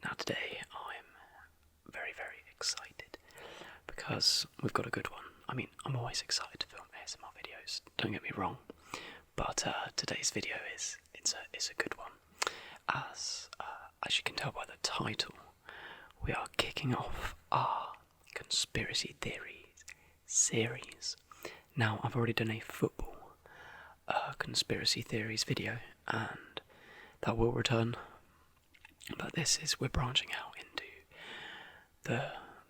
Now today I'm very, very excited because we've got a good one. I mean, I'm always excited to film ASMR videos, don't get me wrong, but today's video is a good one. As you can tell by the title, we are kicking off our conspiracy theories series. Now, I've already done a football conspiracy theories video, and that will return. But we're branching out into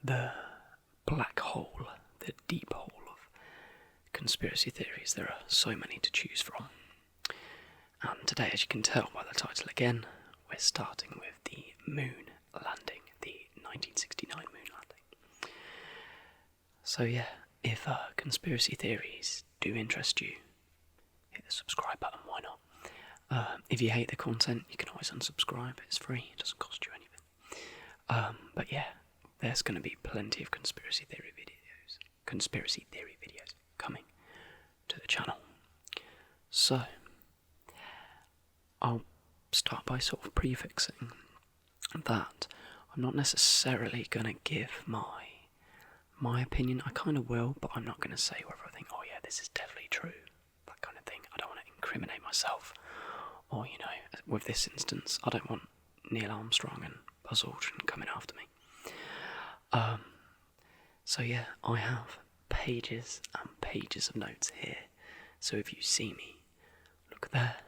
the black hole, the deep hole of conspiracy theories. There are so many to choose from. And today, as you can tell by the title again, we're starting with the moon landing, the 1969 moon landing. So yeah, if conspiracy theories do interest you, hit the subscribe button, why not? If you hate the content, you can always unsubscribe. It's free, it doesn't cost you anything. But yeah, there's going to be plenty of conspiracy theory videos coming to the channel. So, I'll start by sort of prefixing that I'm not necessarily going to give my opinion. I kind of will, but I'm not going to say whether I think, oh yeah, this is definitely true, that kind of thing. I don't want to incriminate myself. Or, you know, with this instance, I don't want Neil Armstrong and Buzz Aldrin coming after me. So yeah, I have pages and pages of notes here. So if you see me, look there,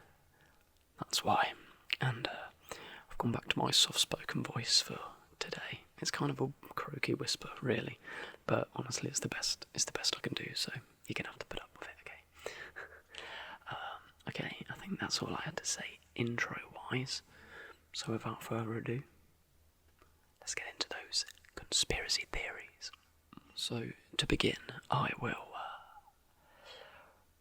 that's why. And I've gone back to my soft-spoken voice for today. It's kind of a croaky whisper, really, but honestly, it's the best I can do. So you're gonna have to put up with it, okay? Okay, I think that's all I had to say intro-wise. So without further ado, let's get into those conspiracy theories. So to begin, I will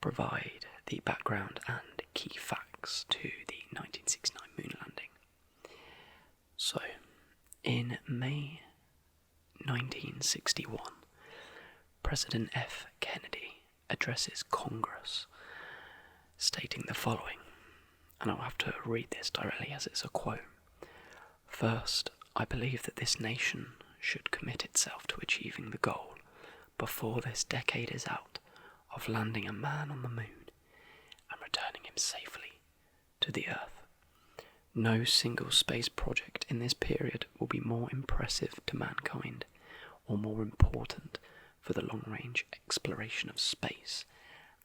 provide the background and key facts to the 1969 moon landing. So, in May 1961, President F. Kennedy addresses Congress, stating the following, and I'll have to read this directly as it's a quote. First, I believe that this nation should commit itself to achieving the goal, before this decade is out, of landing a man on the moon and returning him safely to the Earth. No single space project in this period will be more impressive to mankind or more important for the long-range exploration of space,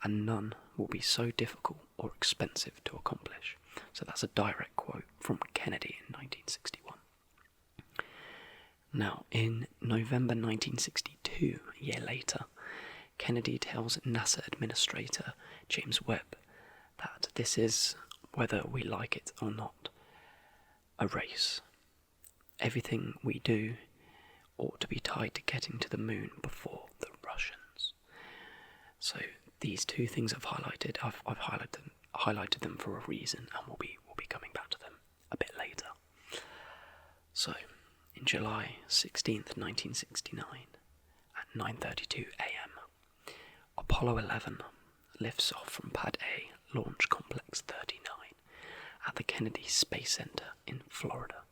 and none will be so difficult or expensive to accomplish. So that's a direct quote from Kennedy in 1961. Now, in November 1962, a year later, Kennedy tells NASA Administrator James Webb that this is, whether we like it or not, a race. Everything we do ought to be tied to getting to the moon before the Russians. So these two things I've highlighted them for a reason, and we'll be coming back to them a bit later. So, in July 16th, 1969, at 9:32 a.m., Apollo 11 lifts off from Pad A, Launch Complex 39, at the Kennedy Space Center in Florida.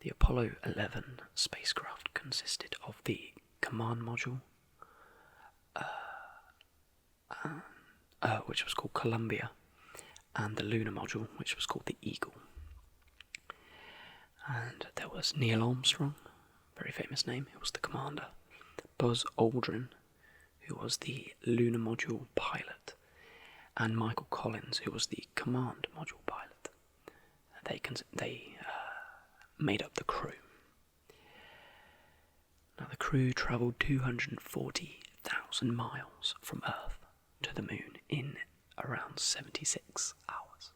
The Apollo 11 spacecraft consisted of the command module, which was called Columbia, and the lunar module, which was called the Eagle. And there was Neil Armstrong, very famous name, who was the commander, Buzz Aldrin, who was the lunar module pilot, and Michael Collins, who was the command module pilot. They made up the crew. Now, the crew travelled 240,000 miles from Earth to the moon in around 76 hours.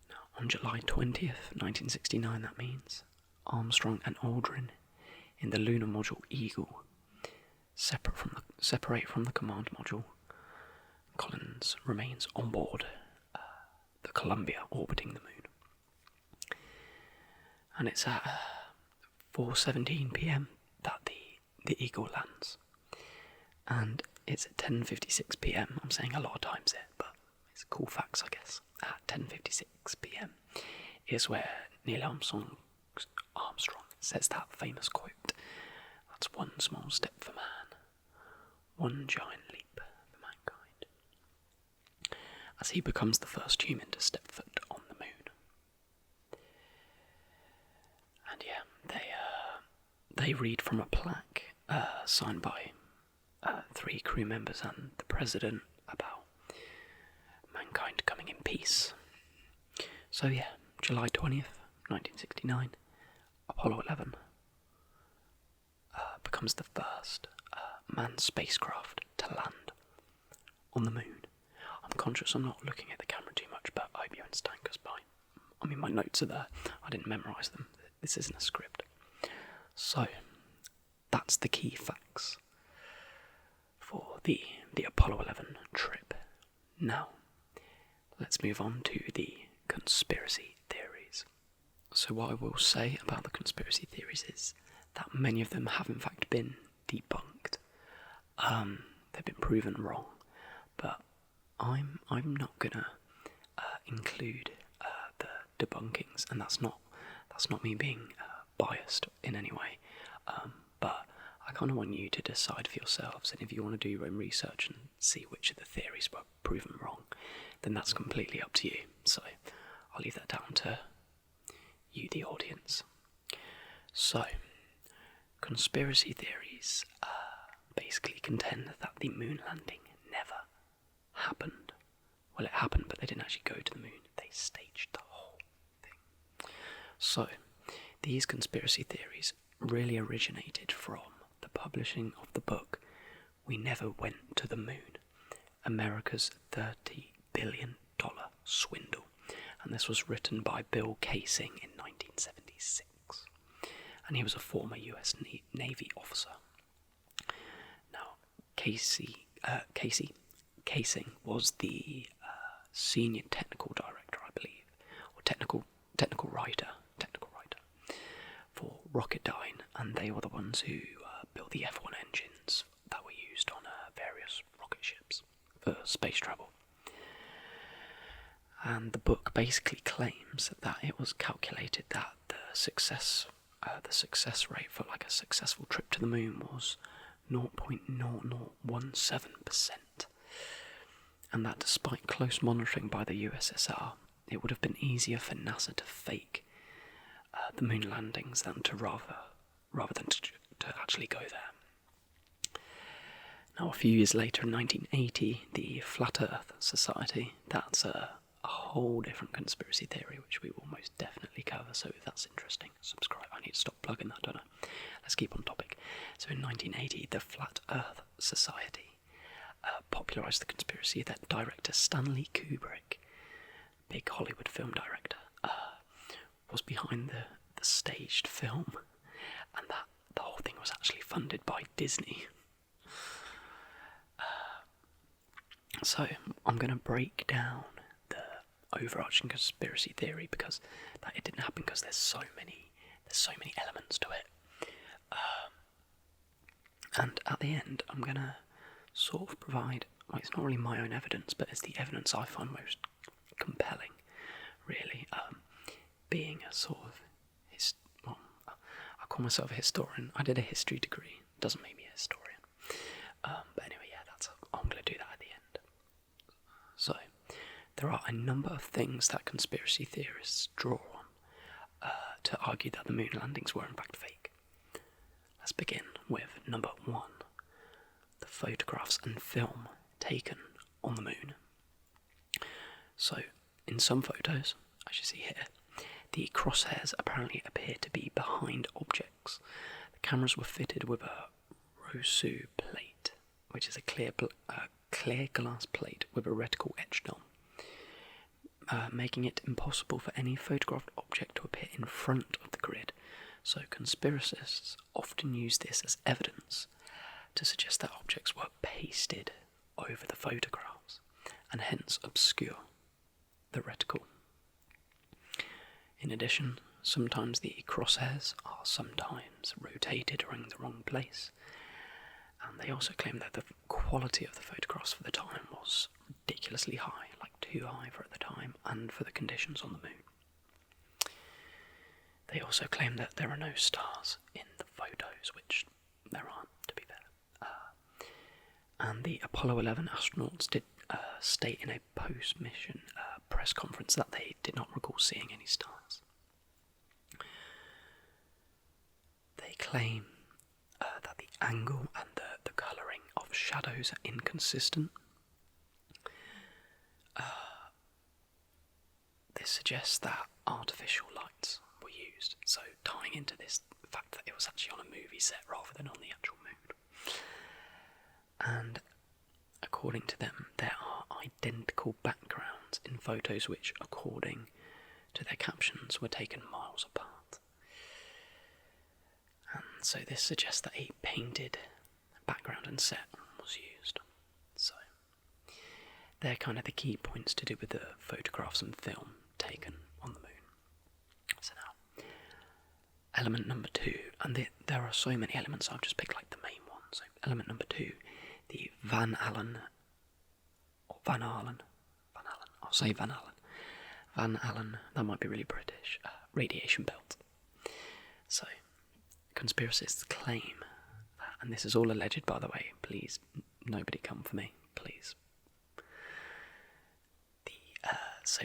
Now, on July 20th, 1969, that means, Armstrong and Aldrin in the lunar module Eagle separate from the command module. Collins remains on board the Columbia orbiting the moon. And it's at 4:17 p.m. that the Eagle lands. And it's at 10:56 p.m. I'm saying a lot of times here, but it's cool facts, I guess. At 10:56 p.m. is where Neil Armstrong says that famous quote, "That's one small step for man, one giant leap for mankind," as he becomes the first human to step foot on the moon. And yeah, they read from a plaque signed by 3 crew members and the president about mankind coming in peace. So yeah, July 20th, 1969, Apollo 11 becomes the first manned spacecraft to land on the moon. I'm conscious I'm not looking at the camera too much, but I hope you understand, because my notes are there. I didn't memorise them. This isn't a script. So, that's the key facts for the Apollo 11 trip. Now, let's move on to the conspiracy theories. So what I will say about the conspiracy theories is that many of them have in fact been debunked. They've been proven wrong, but I'm not gonna include the debunkings, and that's not me being biased in any way. But I kind of want you to decide for yourselves, and if you want to do your own research and see which of the theories were proven wrong, then that's completely up to you. So I'll leave that down to you, the audience. So, conspiracy theories basically contend that the moon landing never happened. Well, it happened, but they didn't actually go to the moon. They staged the whole thing. So, these conspiracy theories really originated from the publishing of the book We Never Went to the Moon, America's $30 billion swindle. And this was written by Bill Casing in 1976. And he was a former US Navy officer. Now, Casing was the senior technical director, I believe, or technical writer for Rocketdyne, and they were the ones who built the F1 engines that were used on various rocket ships for space travel. And the book basically claims that it was calculated that the success rate for like a successful trip to the moon was 0.0017%, and that despite close monitoring by the USSR, it would have been easier for NASA to fake the moon landings than to rather than to actually go there. Now, a few years later, in 1980, the Flat Earth Society, that's a whole different conspiracy theory, which we will most definitely cover, so if that's interesting, subscribe. I need to stop plugging that, don't I? Let's keep on topic. So in 1980, the Flat Earth Society popularised the conspiracy that director Stanley Kubrick, big Hollywood film director, was behind the staged film, and that the whole thing was actually funded by Disney. So I'm going to break down the overarching conspiracy theory, because that it didn't happen, because there's so many elements to it. And at the end, I'm going to sort of provide, well, it's not really my own evidence, but it's the evidence I find most compelling, really. Being a sort of, I call myself a historian. I did a history degree, doesn't make me a historian. But anyway, yeah, I'm going to do that at the end. So, there are a number of things that conspiracy theorists draw on to argue that the moon landings were in fact fake. Let's begin with number 1, the photographs and film taken on the moon. So, in some photos, as you see here, the crosshairs apparently appear to be behind objects. The cameras were fitted with a Rousseau plate, which is a clear glass plate with a reticle etched on, making it impossible for any photographed object to appear in front of the grid. So conspiracists often use this as evidence to suggest that objects were pasted over the photographs, and hence obscure the reticle. In addition, sometimes the crosshairs are sometimes rotated or in the wrong place, and they also claim that the quality of the photographs for the time was ridiculously high, like too high for the time and for the conditions on the moon. They also claim that there are no stars in the photos, which there aren't, to be fair. And the Apollo 11 astronauts did state in a post-mission press conference that they did not recall seeing any stars. They claim that the angle and the colouring of shadows are inconsistent. This suggests that artificial lights were used, so tying into this fact that it was actually on a movie set rather than on the actual moon. And according to them, there are identical backgrounds in photos which, according to their captions, were taken miles apart. And so this suggests that a painted background and set was used. So they're kind of the key points to do with the photographs and film taken on the moon. So now, element number 2, and there are so many elements, I've just picked like the main one. So element number 2, the Van Allen, I'll say Van Allen, that might be really British, radiation belt. So, conspiracists claim, and this is all alleged by the way, please, nobody come for me, please. So,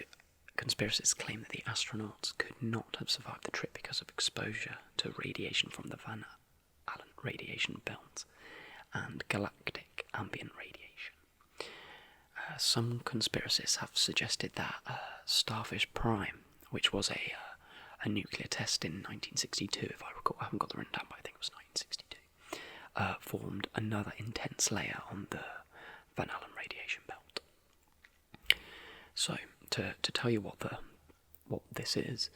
conspiracists claim that the astronauts could not have survived the trip because of exposure to radiation from the Van Allen radiation belt and galactic ambient radiation. Some conspiracists have suggested that Starfish Prime, which was a nuclear test in 1962, if I recall, I haven't got the written down, but I think it was 1962, formed another intense layer on the Van Allen radiation belt. So, to tell you what this is,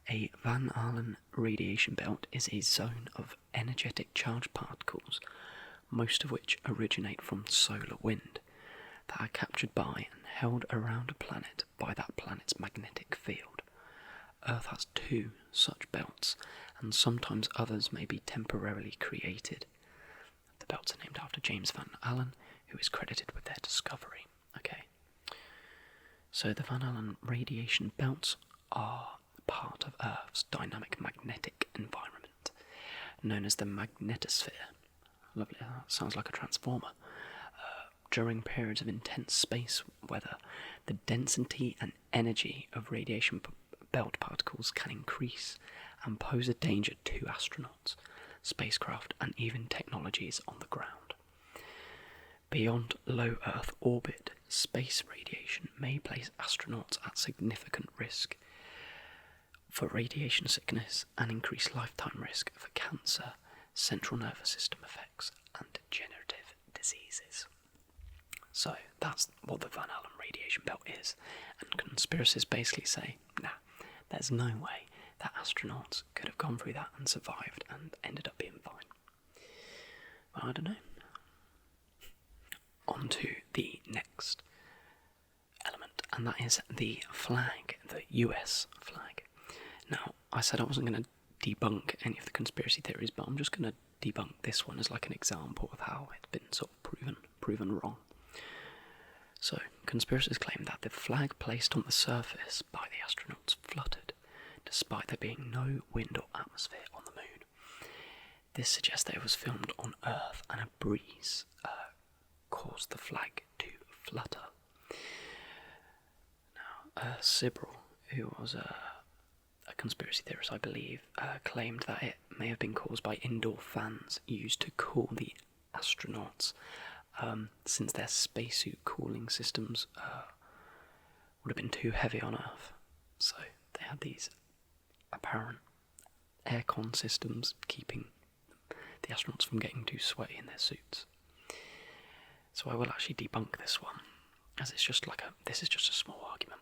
a Van Allen radiation belt is a zone of energetic charged particles, most of which originate from solar wind, that are captured by and held around a planet by that planet's magnetic field. Earth has 2 such belts, and sometimes others may be temporarily created. The belts are named after James Van Allen, who is credited with their discovery. Okay. So the Van Allen radiation belts are part of Earth's dynamic magnetic environment, known as the magnetosphere. Lovely, that sounds like a transformer. During periods of intense space weather, the density and energy of radiation belt particles can increase and pose a danger to astronauts, spacecraft, and even technologies on the ground. Beyond low Earth orbit, space radiation may place astronauts at significant risk for radiation sickness and increased lifetime risk for cancer, central nervous system effects, and degenerative diseases. So that's what the Van Allen radiation belt is, and conspiracists basically say, nah, there's no way that astronauts could have gone through that and survived and ended up being fine. But I don't know. On to the next element, and that is the flag, the US flag. Now, I said I wasn't going to debunk any of the conspiracy theories, but I'm just going to debunk this one as like an example of how it's been sort of proven wrong. So, conspiracists claim that the flag placed on the surface by the astronauts fluttered, despite there being no wind or atmosphere on the moon. This suggests that it was filmed on Earth and a breeze caused the flag to flutter. Now, Sibrel, who was a conspiracy theorist, I believe, claimed that it may have been caused by indoor fans used to cool the astronauts, since their spacesuit cooling systems would have been too heavy on Earth. So they had these apparent aircon systems keeping the astronauts from getting too sweaty in their suits. So I will actually debunk this one, as this is just a small argument.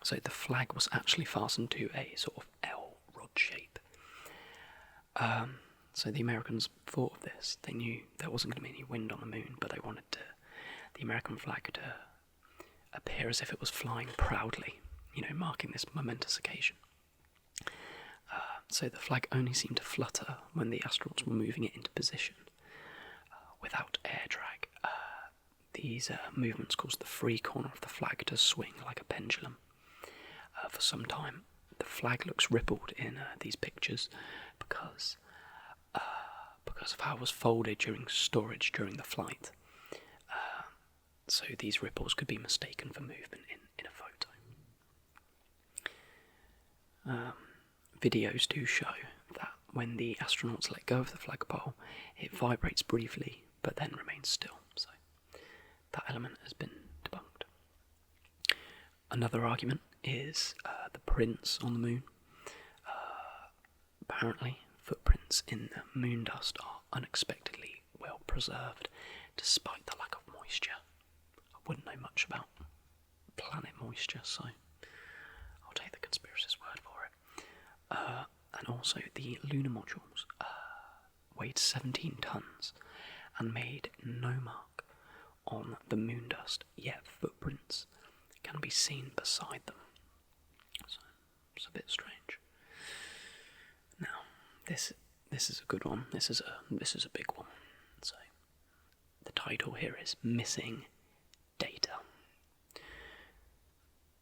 So the flag was actually fastened to a sort of L rod shape. So the Americans thought of this. They knew there wasn't going to be any wind on the moon, but they wanted the American flag to appear as if it was flying proudly, marking this momentous occasion. So the flag only seemed to flutter when the astronauts were moving it into position, without air drag. These movements caused the free corner of the flag to swing like a pendulum. For some time, flag looks rippled in these pictures because of how it was folded during storage during the flight. So these ripples could be mistaken for movement in a photo. Videos do show that when the astronauts let go of the flagpole, it vibrates briefly but then remains still. So that element has been debunked. Another argument is the prints on the moon. Apparently, footprints in moon dust are unexpectedly well preserved despite the lack of moisture. I wouldn't know much about planet moisture, so I'll take the conspiracist's word for it. And also, the lunar modules weighed 17 tons and made no mark on the moon dust, yet footprints can be seen beside them. So it's a bit strange. Now, this is a good one. This is a big one. So the title here is Missing Data.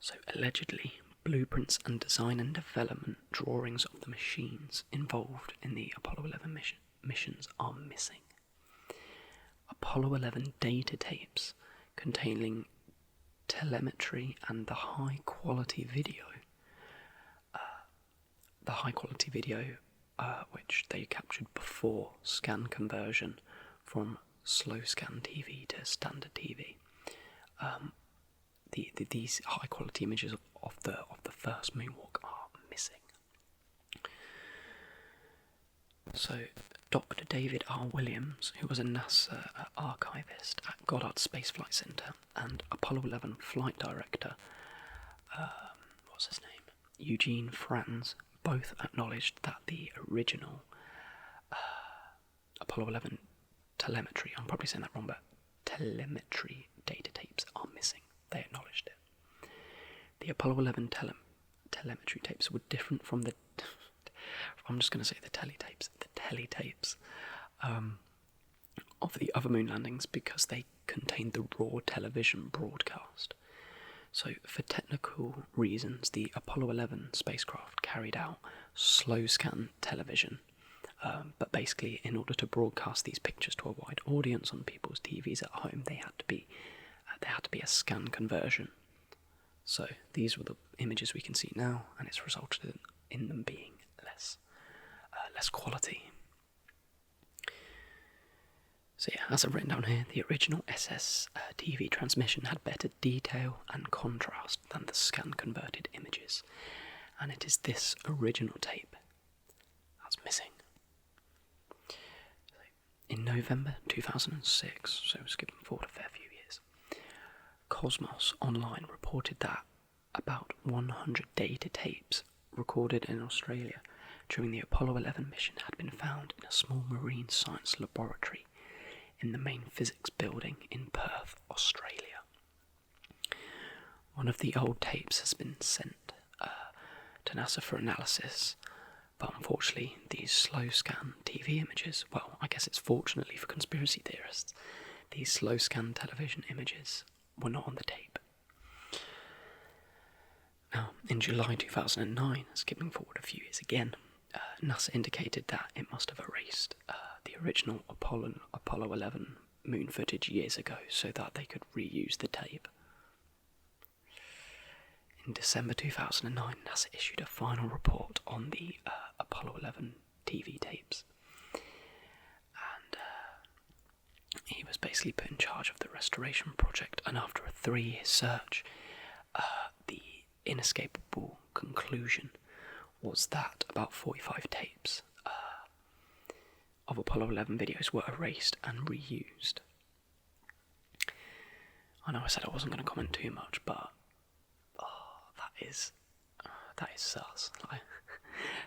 So allegedly, blueprints and design and development drawings of the machines involved in the Apollo 11 missions are missing. Apollo 11 data tapes containing telemetry and the high quality video which they captured before scan conversion from slow scan TV to standard TV. These high quality images of the first moonwalk are missing. So Dr. David R. Williams, who was a NASA archivist at Goddard Space Flight Center and Apollo 11 flight director, what's his name? Eugene Franz, both acknowledged that the original Apollo 11 telemetry, I'm probably saying that wrong, but telemetry data tapes are missing. They acknowledged it. The Apollo 11 telemetry tapes were different from the I'm just going to say the teletapes of the other moon landings because they contained the raw television broadcast. So for technical reasons, the Apollo 11 spacecraft carried out slow scan television, but basically in order to broadcast these pictures to a wide audience on people's TVs at home, they had to be a scan conversion. So these were the images we can see now, and it's resulted in them being less quality. So yeah, as I've written down here, the original SS TV transmission had better detail and contrast than the scan-converted images, and it is this original tape that's missing. In November 2006, so skipping forward a fair few years, Cosmos Online reported that about 100 data tapes recorded in Australia during the Apollo 11 mission had been found in a small marine science laboratory in the main physics building in Perth, Australia. One of the old tapes has been sent to NASA for analysis, but unfortunately these slow scan TV images, well, I guess it's fortunately for conspiracy theorists, these slow scan television images were not on the tape. Now, in July 2009, skipping forward a few years again, NASA indicated that it must have erased the original Apollo 11 moon footage years ago so that they could reuse the tape. In December 2009, NASA issued a final report on the Apollo 11 TV tapes, and he was basically put in charge of the restoration project, and after a 3-year search, the inescapable conclusion was that about 45 tapes of Apollo 11 videos were erased and reused. I know I said I wasn't going to comment too much, but that is sus.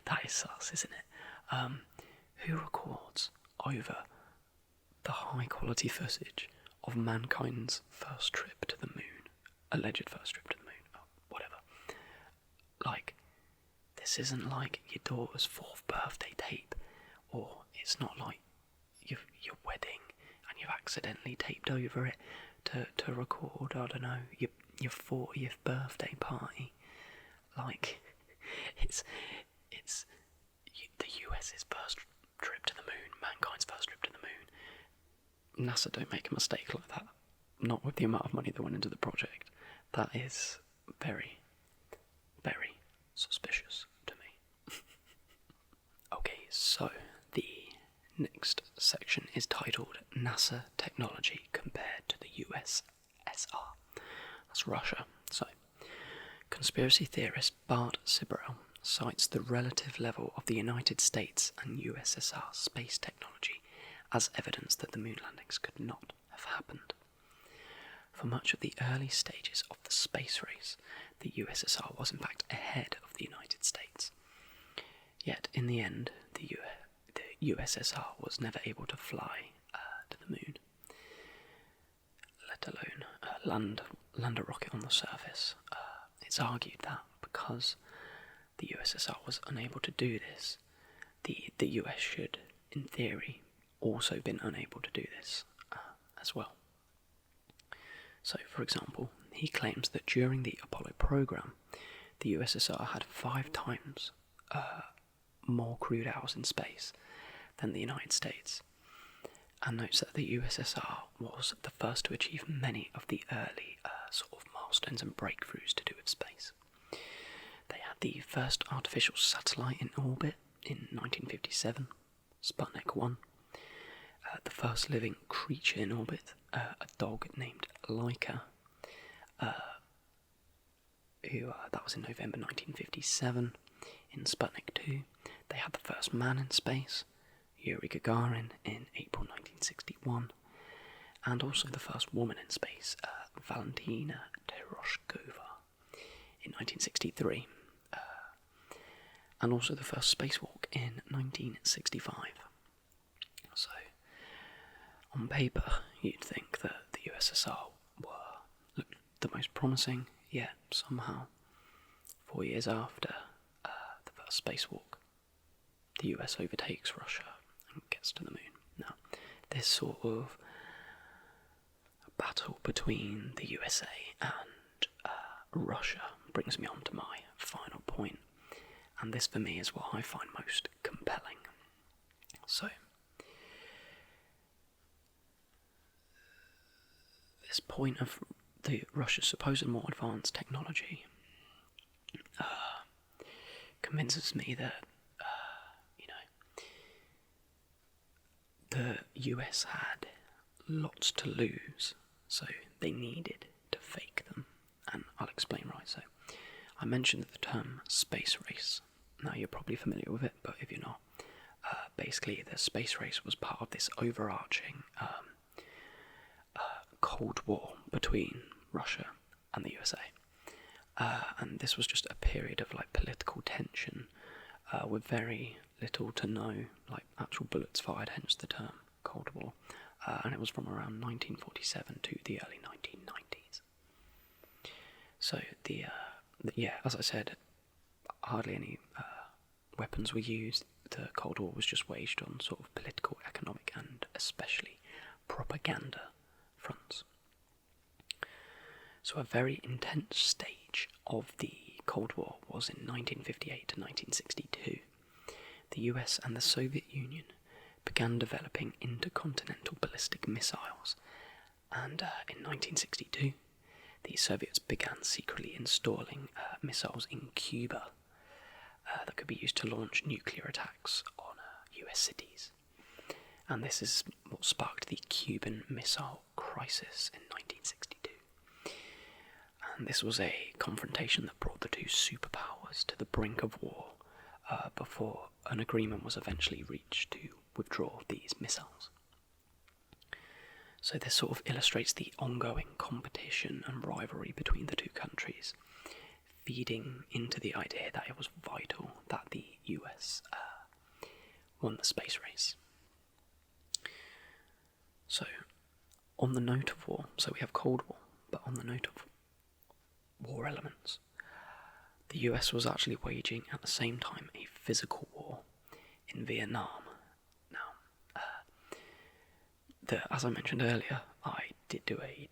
That is sus, isn't it? Who records over the high quality footage of mankind's first trip to the moon, alleged first trip to the moon, whatever? Like, this isn't like your daughter's 4th birthday tape, or it's not like your wedding and you've accidentally taped over it to record, I don't know, your 40th birthday party. Like, it's the US's first trip to the moon, mankind's first trip to the moon. NASA don't make a mistake like that. Not with the amount of money that went into the project. That is very, very suspicious to me. Okay, so the next section is titled NASA Technology Compared to the USSR. That's Russia. So, conspiracy theorist Bart Sibrel cites the relative level of the United States and USSR space technology as evidence that the moon landings could not have happened. For much of the early stages of the space race, the USSR was in fact ahead of the United States. Yet, in the end, the USSR was never able to fly to the moon, let alone land a rocket on the surface. It's argued that because the USSR was unable to do this, the US should, in theory, also been unable to do this as well. So, for example, he claims that during the Apollo program, the USSR had 5 times more crewed hours in space than the United States, and notes that the USSR was the first to achieve many of the early sort of milestones and breakthroughs to do with space. They had the first artificial satellite in orbit in 1957, Sputnik 1, the first living creature in orbit, a dog named Laika, that was in November 1957. In Sputnik 2, they had the first man in space, Yuri Gagarin, in April 1961, and also the first woman in space, Valentina Tereshkova, in 1963, and also the first spacewalk in 1965. So, on paper, you'd think that the USSR looked the most promising, yet somehow, 4 years after the first spacewalk, the US overtakes Russia and gets to the moon. Now, this sort of battle between the USA and Russia brings me on to my final point, and this for me is what I find most compelling. So, this point of Russia's supposed more advanced technology convinces me that, the US had lots to lose, so they needed to fake them, and I'll explain why. So, I mentioned the term space race. Now, you're probably familiar with it, but if you're not, basically the space race was part of this overarching Cold War between Russia and the USA. And this was just a period of political tension with very little to no actual bullets fired, hence the term Cold War. And it was from around 1947 to the early 1990s. So as I said, hardly any weapons were used. The Cold War was just waged on sort of political, economic, and especially propaganda fronts. So a very intense stage of the Cold War was in 1958 to 1962. The US and the Soviet Union began developing intercontinental ballistic missiles, and in 1962 the Soviets began secretly installing missiles in Cuba that could be used to launch nuclear attacks on US cities. And this is what sparked the Cuban Missile Crisis in 1962. And this was a confrontation that brought the two superpowers to the brink of war before an agreement was eventually reached to withdraw these missiles. So this sort of illustrates the ongoing competition and rivalry between the two countries, feeding into the idea that it was vital that the US won the space race. So, on the note of war, so we have Cold War, but on the note of war elements, the US was actually waging at the same time a physical war in Vietnam. Now, as I mentioned earlier, I did do a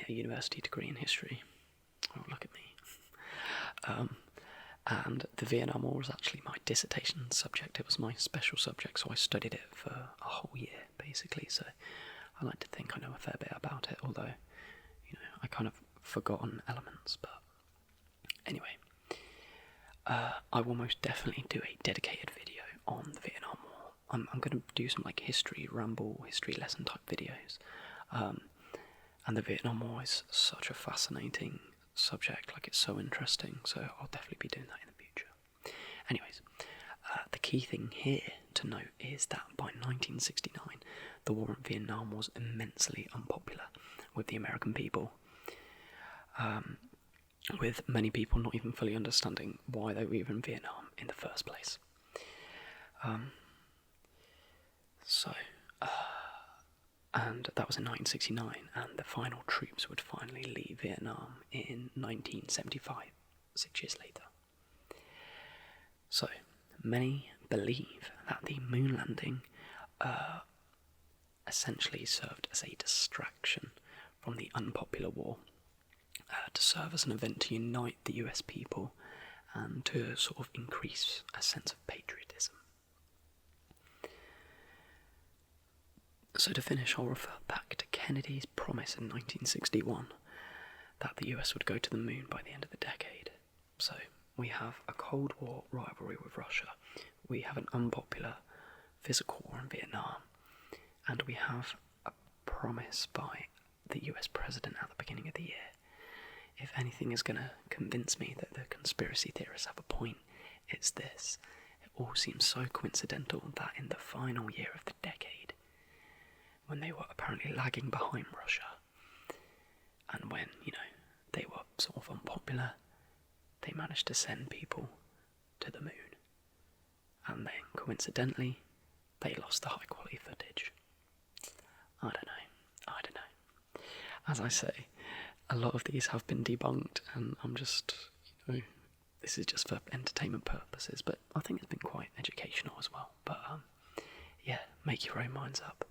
university degree in history. Oh, look at me. and the Vietnam War was actually my dissertation subject. It was my special subject, so I studied it for a whole year, basically, so I like to think I know a fair bit about it, although, I kind of forgotten elements, but anyway. I will most definitely do a dedicated video on the Vietnam War. I'm going to do some history ramble, history lesson type videos. And the Vietnam War is such a fascinating subject, it's so interesting, so I'll definitely be doing that in the future. Anyways, the key thing here to note is that by 1969, the war in Vietnam was immensely unpopular with the American people. With many people not even fully understanding why they were even in Vietnam in the first place. And that was in 1969, and the final troops would finally leave Vietnam in 1975, 6 years later. So, many believe that the moon landing essentially served as a distraction from the unpopular war, to serve as an event to unite the US people and to sort of increase a sense of patriotism. So to finish, I'll refer back to Kennedy's promise in 1961 that the US would go to the moon by the end of the decade. So we have a Cold War rivalry with Russia, we have an unpopular physical war in Vietnam, and we have a promise by the US president at the beginning of the year. If anything is going to convince me that the conspiracy theorists have a point, it's this. It all seems so coincidental that in the final year of the decade, when they were apparently lagging behind Russia, and when, they were sort of unpopular, they managed to send people to the moon. And then, coincidentally, they lost the high quality footage. I don't know. As I say, a lot of these have been debunked, and I'm just, this is just for entertainment purposes, but I think it's been quite educational as well. But, yeah, make your own minds up,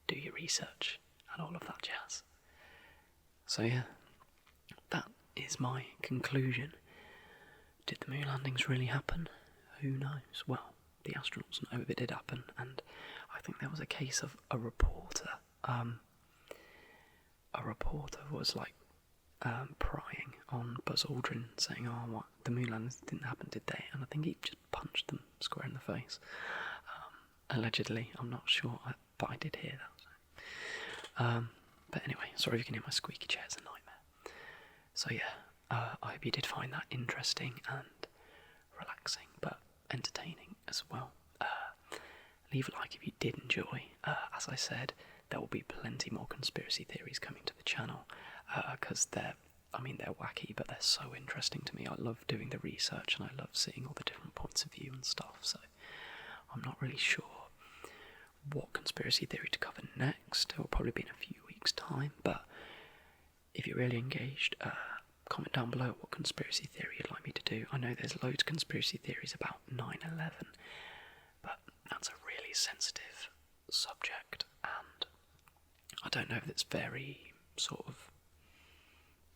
do your research, and all of that jazz. So, yeah, that is my conclusion. Did the moon landings really happen? Who knows? Well, the astronauts know if it did happen, and I think there was a case of a reporter. A reporter was prying on Buzz Aldrin, saying, "Oh, what? The moon landings didn't happen, did they?" And I think he just punched them square in the face. Allegedly, I'm not sure, but I did hear that. But anyway, sorry if you can hear my squeaky chair, it's a nightmare. So yeah, I hope you did find that interesting and relaxing, but entertaining as well. Leave a like if you did enjoy. As I said, there will be plenty more conspiracy theories coming to the channel, because they're wacky, but they're so interesting to me. I love doing the research, and I love seeing all the different points of view and stuff, so I'm not really sure what conspiracy theory to cover next. It will probably be in a few weeks' time, but if you're really engaged, comment down below what conspiracy theory you'd like me to do. I know there's loads of conspiracy theories about 9/11, but that's a really sensitive subject, and I don't know if it's very sort of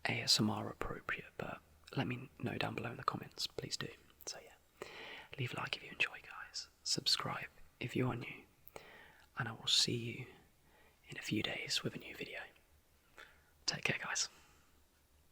ASMR appropriate, but let me know down below in the comments, please do. So yeah, leave a like if you enjoy, guys, subscribe if you are new, and I will see you in a few days with a new video. Take care, guys.